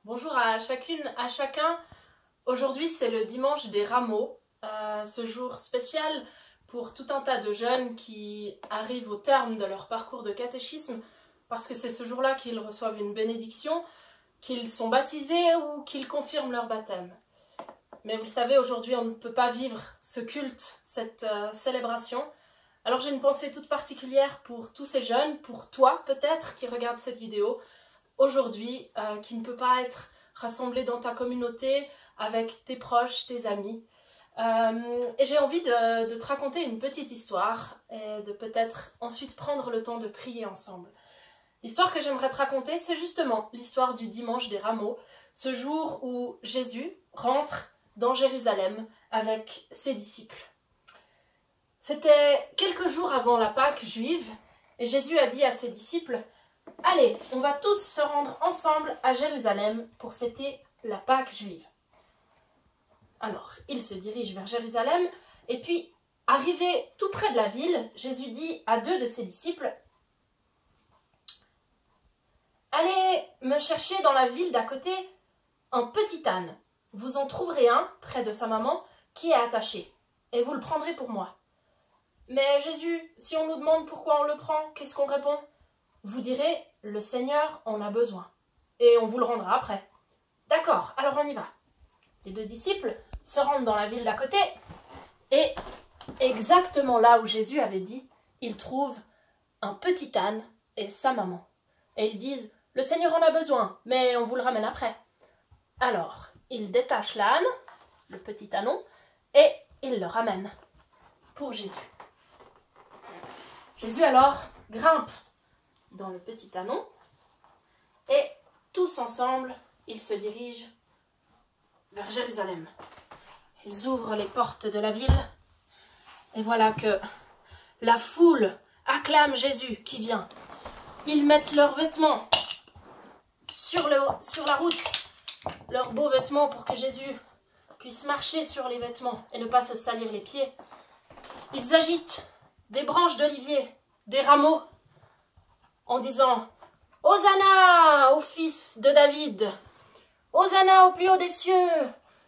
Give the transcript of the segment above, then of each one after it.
Bonjour à chacune, à chacun. Aujourd'hui c'est le dimanche des rameaux, ce jour spécial pour tout un tas de jeunes qui arrivent au terme de leur parcours de catéchisme parce que c'est ce jour-là qu'ils reçoivent une bénédiction, qu'ils sont baptisés ou qu'ils confirment leur baptême. Mais vous le savez, aujourd'hui on ne peut pas vivre ce culte, cette célébration. Alors j'ai une pensée toute particulière pour tous ces jeunes, pour toi peut-être qui regarde cette vidéo aujourd'hui, qui ne peut pas être rassemblé dans ta communauté avec tes proches, tes amis. Et j'ai envie de te raconter une petite histoire et de peut-être ensuite prendre le temps de prier ensemble. L'histoire que j'aimerais te raconter, c'est justement l'histoire du dimanche des rameaux, ce jour où Jésus rentre dans Jérusalem avec ses disciples. C'était quelques jours avant la Pâque juive et Jésus a dit à ses disciples: « Allez, on va tous se rendre ensemble à Jérusalem pour fêter la Pâque juive. » Alors, ils se dirigent vers Jérusalem et puis, arrivé tout près de la ville, Jésus dit à deux de ses disciples: « Allez me chercher dans la ville d'à côté un petit âne. Vous en trouverez un près de sa maman qui est attaché et vous le prendrez pour moi. » Mais Jésus, si on nous demande pourquoi on le prend, qu'est-ce qu'on répond? Vous direz: « Le Seigneur en a besoin. » Et on vous le rendra après. D'accord, alors on y va. Les deux disciples se rendent dans la ville d'à côté et exactement là où Jésus avait dit, ils trouvent un petit âne et sa maman. Et ils disent: « Le Seigneur en a besoin, mais on vous le ramène après. » Alors, ils détachent l'âne, le petit ânon, et ils le ramènent pour Jésus. Jésus alors grimpe dans le petit ânon et tous ensemble, ils se dirigent vers Jérusalem. Ils ouvrent les portes de la ville et voilà que la foule acclame Jésus qui vient. Ils mettent leurs vêtements sur la route, leurs beaux vêtements pour que Jésus puisse marcher sur les vêtements et ne pas se salir les pieds. Ils agitent des branches d'olivier, des rameaux, en disant: « Hosanna au fils de David! Hosanna au plus haut des cieux!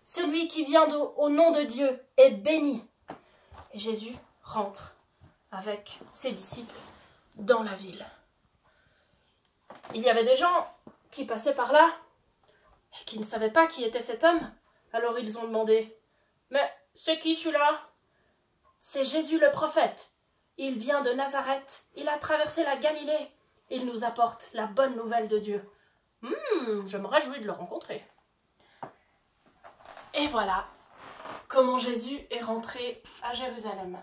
Celui qui vient au nom de Dieu est béni! » Et Jésus rentre avec ses disciples dans la ville. Il y avait des gens qui passaient par là et qui ne savaient pas qui était cet homme. Alors ils ont demandé: « Mais c'est qui celui-là? » « C'est Jésus le prophète. Il vient de Nazareth. Il a traversé la Galilée. Il nous apporte la bonne nouvelle de Dieu. » Je me réjouis de le rencontrer. Et voilà comment Jésus est rentré à Jérusalem.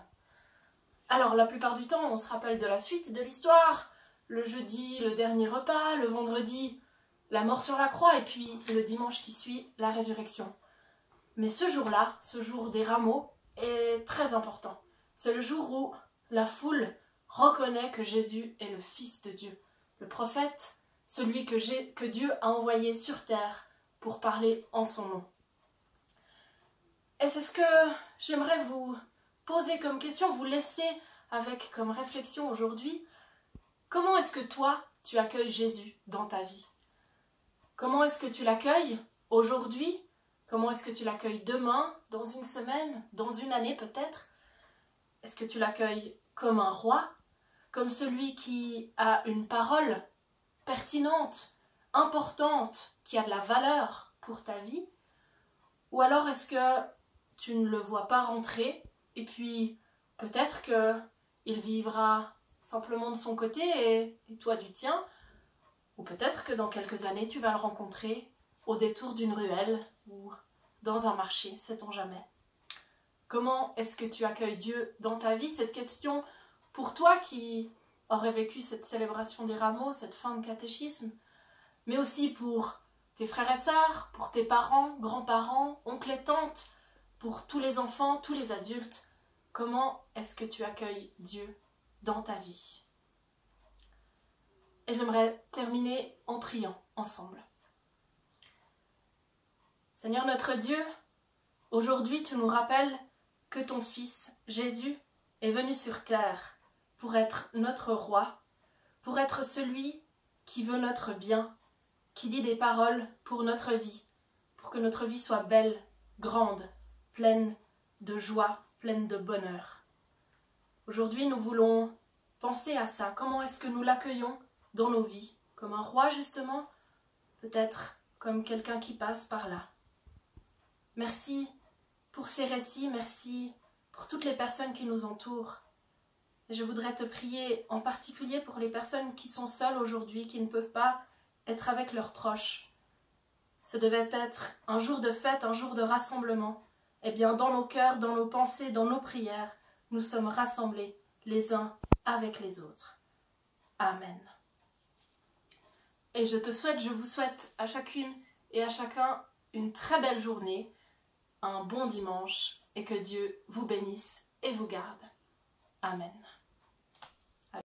Alors la plupart du temps, on se rappelle de la suite de l'histoire. Le jeudi, le dernier repas, le vendredi, la mort sur la croix, et puis le dimanche qui suit, la résurrection. Mais ce jour-là, ce jour des rameaux, est très important. C'est le jour où la foule reconnaît que Jésus est le Fils de Dieu, le prophète, celui que Dieu a envoyé sur terre pour parler en son nom. Et c'est ce que j'aimerais vous poser comme question, vous laisser avec comme réflexion aujourd'hui. Comment est-ce que toi, tu accueilles Jésus dans ta vie? Comment est-ce que tu l'accueilles aujourd'hui? Comment est-ce que tu l'accueilles demain, dans une semaine, dans une année peut-être? Est-ce que tu l'accueilles comme un roi, comme celui qui a une parole pertinente, importante, qui a de la valeur pour ta vie? Ou alors est-ce que tu ne le vois pas rentrer et puis peut-être qu'il vivra simplement de son côté et toi du tien? Ou peut-être que dans quelques années tu vas le rencontrer au détour d'une ruelle ou dans un marché, sait-on jamais. Comment est-ce que tu accueilles Dieu dans ta vie? Cette question pour toi qui aurais vécu cette célébration des rameaux, cette fin de catéchisme, mais aussi pour tes frères et sœurs, pour tes parents, grands-parents, oncles et tantes, pour tous les enfants, tous les adultes. Comment est-ce que tu accueilles Dieu dans ta vie? Et j'aimerais terminer en priant ensemble. Seigneur notre Dieu, aujourd'hui tu nous rappelles que ton Fils, Jésus, est venu sur terre pour être notre roi, pour être celui qui veut notre bien, qui dit des paroles pour notre vie, pour que notre vie soit belle, grande, pleine de joie, pleine de bonheur. Aujourd'hui, nous voulons penser à ça. Comment est-ce que nous l'accueillons dans nos vies? Comme un roi, justement? Peut-être comme quelqu'un qui passe par là. Merci pour ces récits, merci pour toutes les personnes qui nous entourent. Et je voudrais te prier en particulier pour les personnes qui sont seules aujourd'hui, qui ne peuvent pas être avec leurs proches. Ce devait être un jour de fête, un jour de rassemblement. Eh bien, dans nos cœurs, dans nos pensées, dans nos prières, nous sommes rassemblés les uns avec les autres. Amen. Et je vous souhaite à chacune et à chacun une très belle journée, un bon dimanche et que Dieu vous bénisse et vous garde. Amen.